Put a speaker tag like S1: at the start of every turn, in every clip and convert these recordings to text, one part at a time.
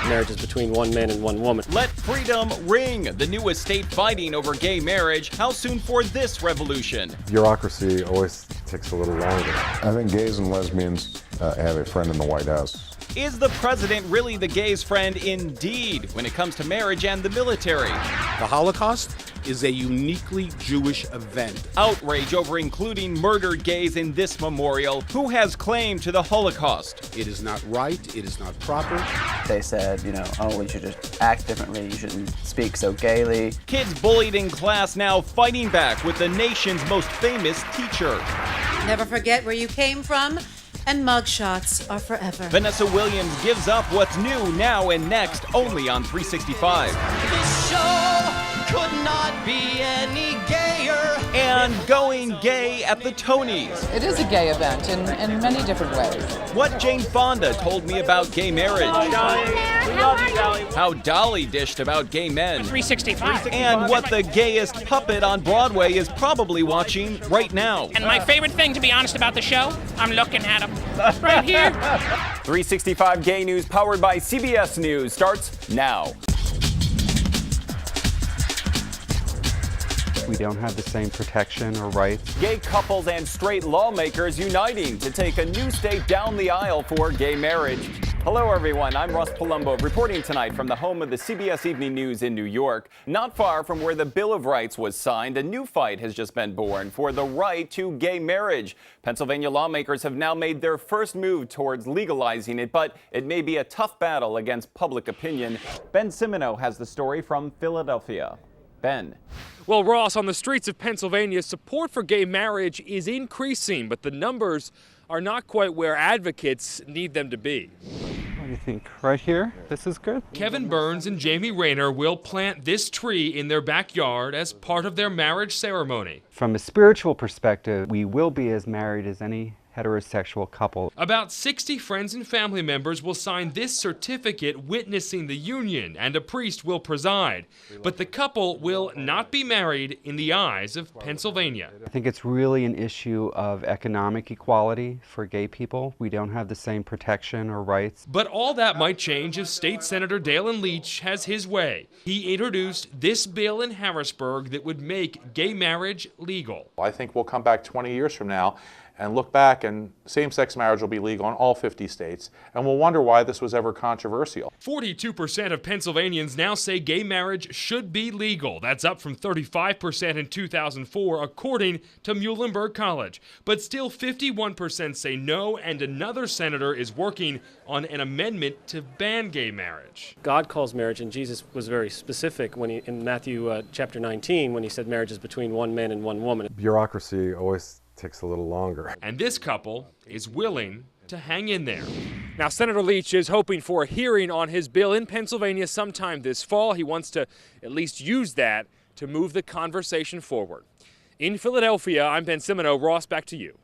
S1: Marriage is between one man and one woman.
S2: Let freedom ring. The newest state fighting over gay marriage. How soon for this revolution?
S3: Bureaucracy always takes a little longer.
S4: I think gays and lesbians have a friend in the White House.
S2: Is the president really the gays' friend indeed when it comes to marriage and the military?
S5: The Holocaust is a uniquely Jewish event.
S2: Outrage over including murdered gays in this memorial. Who has claim to the Holocaust?
S5: It is not right. It is not proper.
S6: They said, oh, we should just act differently. You shouldn't speak so gaily.
S2: Kids bullied in class now fighting back with the nation's most famous teacher.
S7: Never forget where you came from, and mugshots are forever.
S2: Vanessa Williams gives up what's new now and next only on 365.
S8: This show could not be any gayer.
S2: And going gay at the Tonys.
S9: It is a gay event in many different ways.
S2: What Jane Fonda told me about gay marriage.
S10: Hello, Dolly. We love you, Dolly.
S2: How Dolly dished about gay men.
S10: 365.
S2: And what the gayest puppet on Broadway is probably watching right now.
S10: And my favorite thing, to be honest, about the show, I'm looking at him right here.
S2: 365 Gay News, powered by CBS News, starts now.
S11: We don't have the same protection or rights.
S2: Gay couples and straight lawmakers uniting to take a new state down the aisle for gay marriage. Hello, everyone. I'm Russ Palombo, reporting tonight from the home of the CBS Evening News in New York. Not far from where the Bill of Rights was signed, a new fight has just been born for the right to gay marriage. Pennsylvania lawmakers have now made their first move towards legalizing it, but it may be a tough battle against public opinion. Ben Cimino has the story from Philadelphia. Ben.
S12: Well, Ross, on the streets of Pennsylvania, support for gay marriage is increasing, but the numbers are not quite where advocates need them to be.
S11: What do you think? Right here? This is good?
S12: Kevin Burns and Jamie Rayner will plant this tree in their backyard as part of their marriage ceremony.
S11: From a spiritual perspective, we will be as married as any heterosexual couple.
S12: About 60 friends and family members will sign this certificate witnessing the union, and a priest will preside. But the couple will not be married in the eyes of Pennsylvania.
S11: I think it's really an issue of economic equality for gay people. We don't have the same protection or rights.
S12: But all that might change if State Senator Dalen Leach has his way. He introduced this bill in Harrisburg that would make gay marriage legal.
S13: I think we'll come back 20 years from now and look back, and same-sex marriage will be legal in all 50 states, and we'll wonder why this was ever controversial.
S12: 42% of Pennsylvanians now say gay marriage should be legal. That's up from 35% in 2004, according to Muhlenberg College. But still 51% say no, and another senator is working on an amendment to ban gay marriage.
S1: God calls marriage, and Jesus was very specific when in Matthew chapter 19, when he said marriage is between one man and one woman.
S3: Bureaucracy always takes a little longer.
S12: And this couple is willing to hang in there. Now, Senator Leach is hoping for a hearing on his bill in Pennsylvania sometime this fall. He wants to at least use that to move the conversation forward. In Philadelphia, I'm Ben Cimino. Ross, back to you.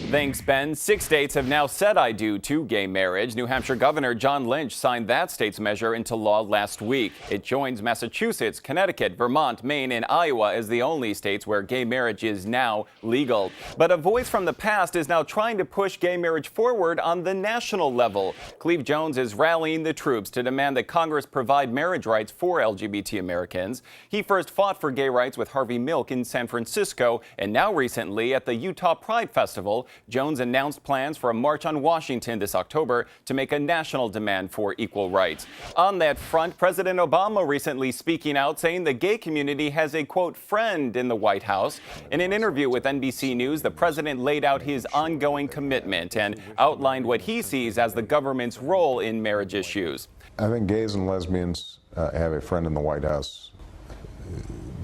S2: Thanks, Ben. 6 states have now said I do to gay marriage. New Hampshire Governor John Lynch signed that state's measure into law last week. It joins Massachusetts, Connecticut, Vermont, Maine, and Iowa as the only states where gay marriage is now legal. But a voice from the past is now trying to push gay marriage forward on the national level. Cleve Jones is rallying the troops to demand that Congress provide marriage rights for LGBT Americans. He first fought for gay rights with Harvey Milk in San Francisco, and now recently at the Utah Pride Festival, Jones announced plans for a march on Washington this October to make a national demand for equal rights. On that front, President Obama recently speaking out, saying the gay community has a, quote, friend in the White House. In an interview with NBC News, the president laid out his ongoing commitment and outlined what he sees as the government's role in marriage issues.
S4: I think gays and lesbians have a friend in the White House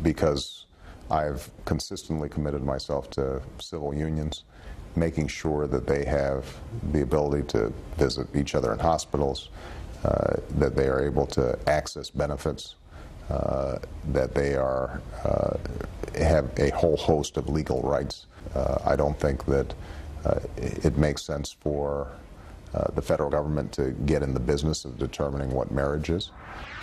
S4: because I've consistently committed myself to civil unions, making sure that they have the ability to visit each other in hospitals, that they are able to access benefits, that they are have a whole host of legal rights. I don't think that it makes sense for the federal government to get in the business of determining what marriage is.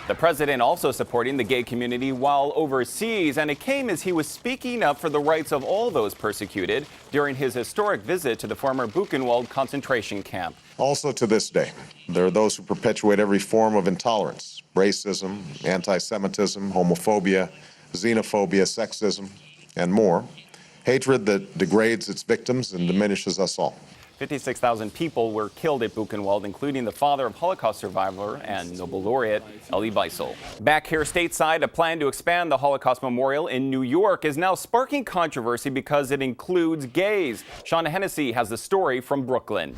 S2: The president also supporting the gay community while overseas, and it came as he was speaking up for the rights of all those persecuted during his historic visit to the former Buchenwald concentration camp.
S4: Also to this day, there are those who perpetuate every form of intolerance, racism, anti-Semitism, homophobia, xenophobia, sexism, and more. Hatred that degrades its victims and diminishes us all.
S2: 56,000 people were killed at Buchenwald, including the father of Holocaust survivor and Nobel laureate Elie Wiesel. Back here stateside, a plan to expand the Holocaust Memorial in New York is now sparking controversy because it includes gays. Sean Hennessy has the story from Brooklyn.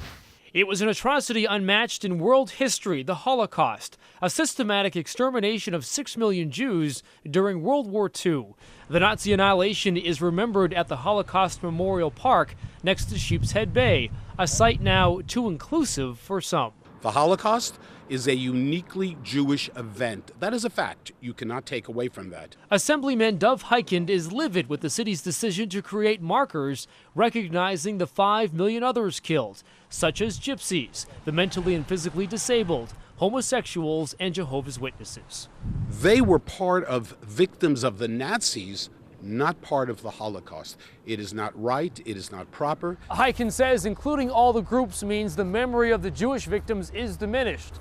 S14: It was an atrocity unmatched in world history, the Holocaust, a systematic extermination of 6 million Jews during World War II. The Nazi annihilation is remembered at the Holocaust Memorial Park next to Sheepshead Bay, a site now too inclusive for some.
S5: The Holocaust is a uniquely Jewish event. That is a fact. You cannot take away from that.
S14: Assemblyman Dov Hikind is livid with the city's decision to create markers recognizing the 5 million others killed, such as gypsies, the mentally and physically disabled, homosexuals, and Jehovah's Witnesses.
S5: They were part of victims of the Nazis, not part of the Holocaust. It is not right. It is not proper.
S14: Hikind says including all the groups means the memory of the Jewish victims is diminished.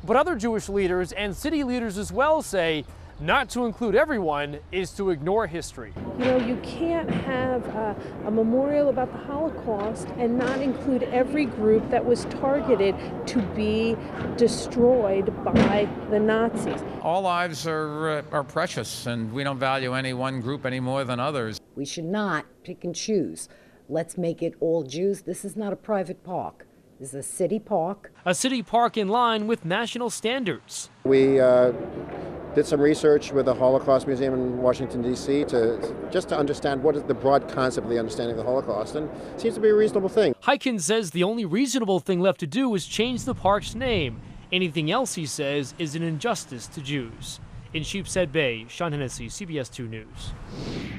S14: But other Jewish leaders and city leaders as well say not to include everyone is to ignore history.
S15: You know, you can't have a memorial about the Holocaust and not include every group that was targeted to be destroyed by the Nazis.
S16: All lives are precious, and we don't value any one group any more than others.
S17: We should not pick and choose. Let's make it all Jews. This is not a private park. This is a city park.
S14: A city park in line with national standards.
S18: We did some research with the Holocaust Museum in Washington, D.C. just to understand what is the broad concept of the understanding of the Holocaust, and it seems to be a reasonable thing.
S14: Hikind says the only reasonable thing left to do is change the park's name. Anything else, he says, is an injustice to Jews. In Sheepshead Bay, Sean Hennessy, CBS 2 News.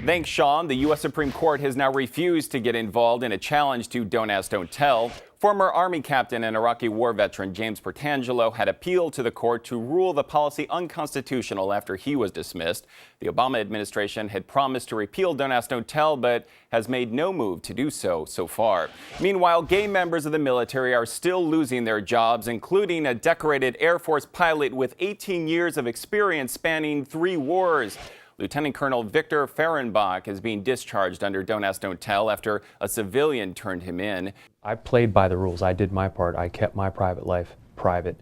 S2: Thanks, Sean. The U.S. Supreme Court has now refused to get involved in a challenge to Don't Ask, Don't Tell. Former Army captain and Iraqi war veteran James Pertangelo had appealed to the court to rule the policy unconstitutional after he was dismissed. The Obama administration had promised to repeal Don't Ask, Don't Tell, but has made no move to do so far. Meanwhile, gay members of the military are still losing their jobs, including a decorated Air Force pilot with 18 years of experience spanning 3 wars. Lieutenant Colonel Victor Fehrenbach is being discharged under Don't Ask, Don't Tell after a civilian turned him in.
S19: I played by the rules. I did my part. I kept my private life private.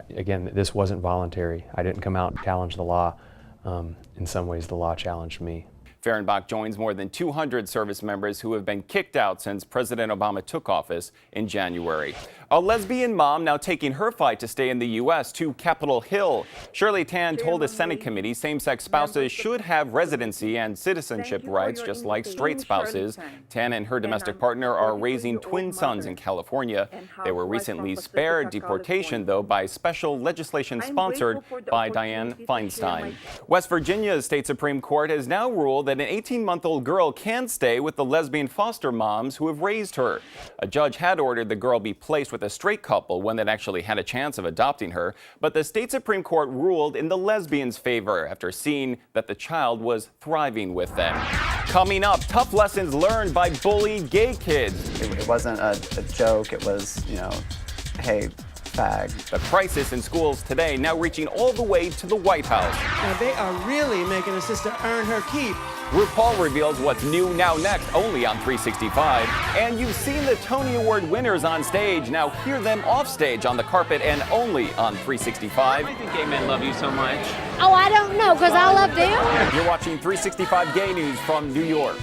S19: Again, this wasn't voluntary. I didn't come out and challenge the law. In some ways, the law challenged me.
S2: Fehrenbach joins more than 200 service members who have been kicked out since President Obama took office in January. A lesbian mom now taking her fight to stay in the U.S. to Capitol Hill. Shirley Tan told a Senate committee same-sex spouses should have residency and citizenship rights just like straight spouses. Tan and her domestic partner are raising twin sons in California. They were recently spared deportation, though, by special legislation sponsored by Dianne Feinstein. West Virginia's state Supreme Court has now ruled that an 18-month-old girl can stay with the lesbian foster moms who have raised her. A judge had ordered the girl be placed with a straight couple, one that actually had a chance of adopting her, but the state Supreme Court ruled in the lesbians' favor after seeing that the child was thriving with them. Coming up, tough lessons learned by bullied gay kids.
S6: It wasn't a joke, it was, hey, fag.
S2: The crisis in schools today now reaching all the way to the White House.
S8: Now they are really making a sister earn her keep.
S2: RuPaul reveals what's new now next, only on 365. And you've seen the Tony Award winners on stage. Now hear them off stage on the carpet and only on 365.
S10: Why do you think gay men love you so much?
S15: Oh, I don't know, because I love them.
S2: You're watching 365 Gay News from New York.